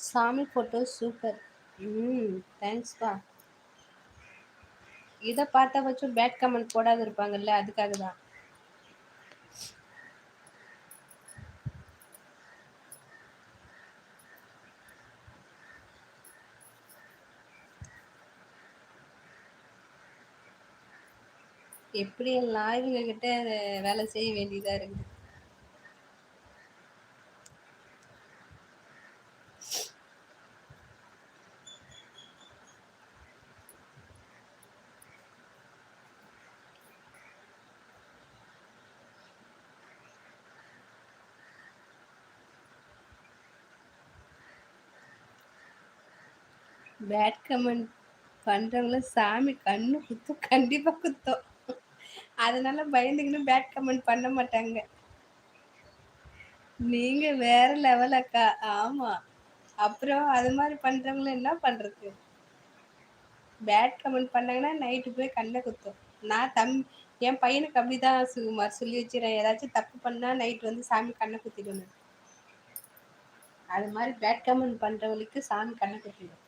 சாமி photo super. தேங்க்ஸ்ப்பா. இத பார்த்தாவாச்சும் bad comment போடாத இருப்பாங்கல்ல, அதுக்காக தான். எப்படியெல்லாம் இவங்க கிட்ட வேலை செய்ய வேண்டியதா இருக்குது. பேட் கமெண்ட் பண்றவங்கள சாமி கண்ணு குத்தும், கண்டிப்பா குத்தும். அதனால பயந்துக்கின்னு பேட் கமெண்ட் பண்ண மாட்டாங்க. நீங்க வேற லெவல் அக்கா. ஆமா. அப்புறம் அது மாரி பண்றவங்கள என்ன பண்றது? பேட் கமெண்ட் பண்ணாங்கன்னா நைட்டு போய் கண்ண குத்தும். நான் என் பையனுக்கு அப்படிதான் சுகுமார் சொல்லி வச்சுறேன். ஏதாச்சும் தப்பு பண்ணா நைட் வந்து சாமி கண்ண குத்திடும்னு. அது மாரி பேட் கமெண்ட் பண்றவங்களுக்கு சாமி கண்ண குத்திடும்.